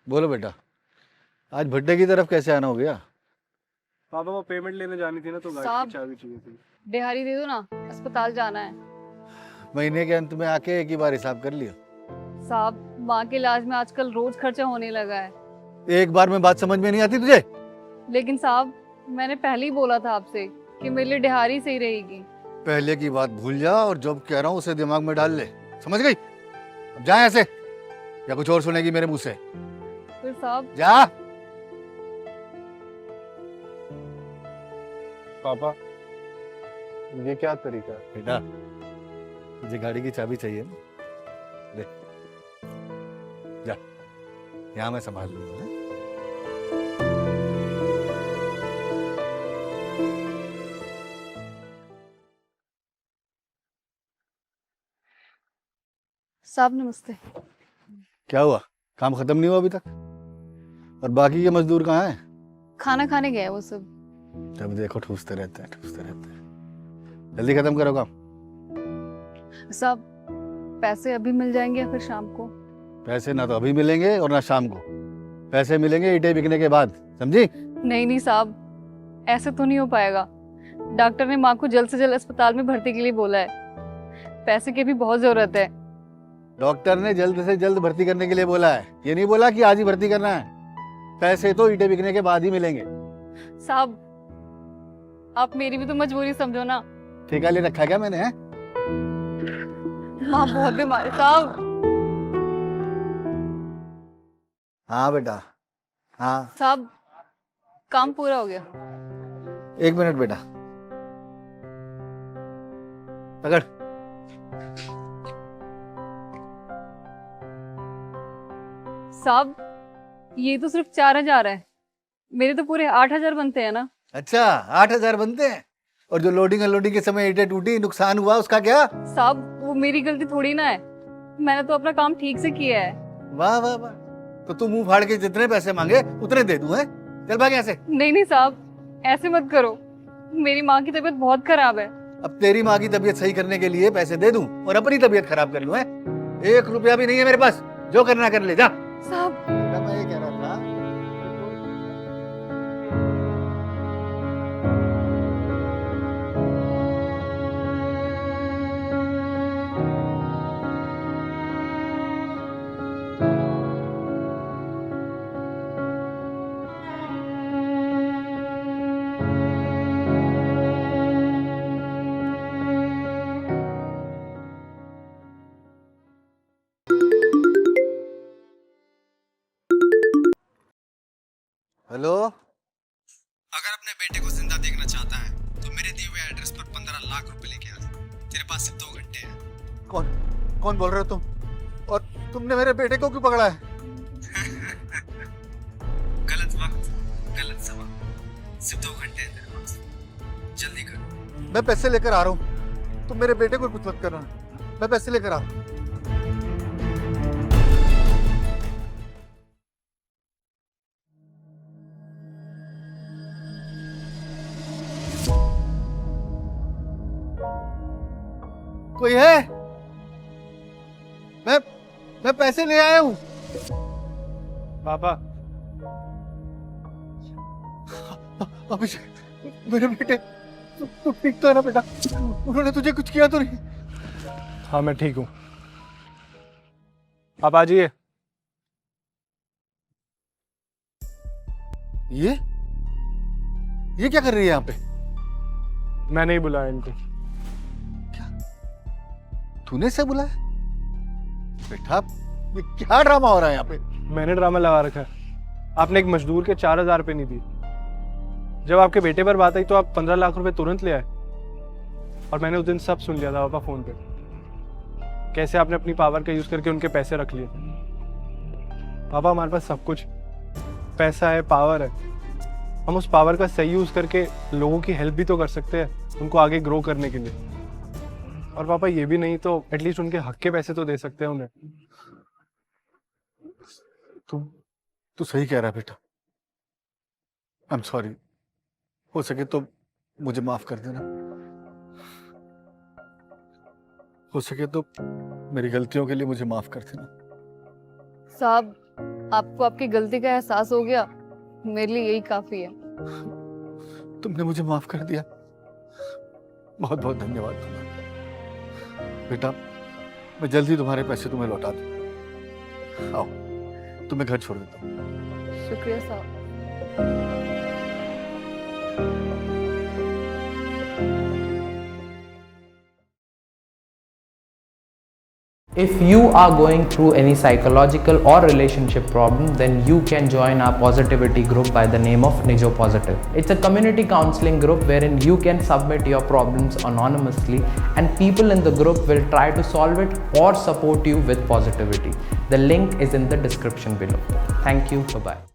बोलो बेटा, आज भट्टे की तरफ कैसे आना हो गया? पापा वो पेमेंट लेने जानी थी ना, तो गाड़ी साहब। की चाबी चाहिए थी। दिहाड़ी दे दो ना, अस्पताल जाना है। महीने के अंत में आके एक ही बार हिसाब कर लिया। साहब, माँ के इलाज में आजकल रोज खर्चा होने लगा है। एक बार में बात समझ में नहीं आती तुझे? लेकिन साहब, मैंने पहले ही बोला था आपसे कि मेरे लिए दिहाड़ी सही रहेगी। पहले की बात भूल जा और जो कह रहा हूँ उसे दिमाग में डाल ले, समझ गई? अब जा ऐसे, या कुछ और सुनेगी मेरे मुंह से। फिर साहब, जा। पापा ये क्या तरीका है? बेटा, तुझे गाड़ी की चाबी चाहिए ना? ले, जा, यहाँ मैं संभाल लूंगा। हाँ? साहब नमस्ते। क्या हुआ? काम खत्म नहीं हुआ अभी तक? और बाकी के मजदूर कहाँ हैं? खाना खाने गए वो सब। जब देखो ठूसते रहते हैं, ठूसते रहते हैं। जल्दी खत्म करो काम। साहब, पैसे अभी मिल जाएंगे या फिर शाम को? पैसे ना तो अभी मिलेंगे और ना शाम को। पैसे मिलेंगे ईंटें बिकने के बाद, समझी? नहीं नहीं साहब, ऐसे तो नहीं हो पाएगा। डॉक्टर ने माँ को जल्द से जल्द अस्पताल में भर्ती के लिए बोला है। पैसे की भी बहुत जरूरत है। डॉक्टर ने जल्द से जल्द भर्ती करने के लिए बोला है, ये नहीं बोला कि आज ही भर्ती करना है। पैसे तो ईंटें बिकने के बाद ही मिलेंगे। साहब, आप मेरी भी तो मजबूरी समझो ना। ठेका ले रखा है क्या मैंने? है माँ बहुत बीमार है साहब। हाँ बेटा, हाँ। साहब, काम पूरा हो गया। एक मिनट बेटा, पकड़। साहब, ये तो सिर्फ 4,000 है। मेरे तो पूरे 8,000 बनते हैं ना। अच्छा, 8,000 बनते हैं? और जो लोडिंग अनलोडिंग के समय ईंटें टूटी, नुकसान हुआ, उसका क्या? साहब, वो मेरी गलती थोड़ी ना है। मैंने तो अपना काम ठीक से किया है। वाह वाह वाह, तो तू मुंह फाड़ के जितने पैसे मांगे उतने दे दूं? है, चल भाग यहाँ से। नहीं नहीं साहब, ऐसे मत करो। मेरी माँ की तबीयत बहुत खराब है। अब तेरी माँ की तबीयत सही करने के लिए पैसे दे दूं और अपनी तबीयत खराब कर लूं? है, 1 रुपया भी नहीं है मेरे पास। जो करना कर ले, जा। साहब, बेटा, मैं ये कह रहा था, हेलो। अगर अपने बेटे को जिंदा देखना चाहता है तो मेरे दिए हुए एड्रेस पर 15 लाख रुपए लेके आ जा। तेरे पास सिर्फ 2 घंटे हैं। कौन कौन बोल रहे हो तुम? और तुमने मेरे बेटे को क्यों पकड़ा है? गलत वक्त, गलत समय। सिर्फ 2 घंटे हैं तेरे पास, जल्दी कर। मैं पैसे लेकर आ रहा हूँ, तुम मेरे बेटे को कुछ मत करना। मैं पैसे लेकर आ रहा हूँ। कोई है? मैं पैसे ले आया हूँ। पापा अभिषेक, मेरे बेटे, तू ठीक तो है ना बेटा? उन्होंने तुझे कुछ किया तो नहीं? हाँ मैं ठीक हूँ। आप आ जाइए। ये क्या कर रही है यहाँ पे? मैं नहीं बुलाया इनको। तूने से बुलाया? बेटा, ये क्या ड्रामा हो रहा है यहाँ पे? मैंने ड्रामा लगा रखा है। आपने एक मजदूर के 4,000 रुपये नहीं दिए। जब आपके बेटे पर बात आई तो आप 15 लाख रुपए तुरंत ले आए। और मैंने उस दिन सब सुन लिया था पापा फोन पे, कैसे आपने अपनी पावर का यूज करके उनके पैसे रख लिए। पापा, हमारे पास सब कुछ, पैसा है, पावर है। हम उस पावर का सही यूज करके लोगों की हेल्प भी तो कर सकते हैं, उनको आगे ग्रो करने के लिए। और पापा, ये भी नहीं तो एटलीस्ट उनके हक के पैसे तो दे सकते हैं उन्हें। तू सही कह रहा है बेटा। I am sorry. हो सके तो मुझे माफ कर देना। हो सके तो मेरी गलतियों के लिए मुझे माफ कर देना। साहब, आपको आपकी गलती का एहसास हो गया, मेरे लिए यही काफी है। तुमने मुझे माफ कर दिया, बहुत बहुत धन्यवाद तुम्हारा। बेटा, मैं जल्दी तुम्हारे पैसे तुम्हें लौटा दूं। आओ, तुम्हें घर छोड़ देता हूँ। शुक्रिया साहब। If you are going through any psychological or relationship problem, then you can join our positivity group by the name of Nijo Positive. It's a community counseling group wherein you can submit your problems anonymously and people in the group will try to solve it or support you with positivity. The link is in the description below. Thank you. Bye-bye.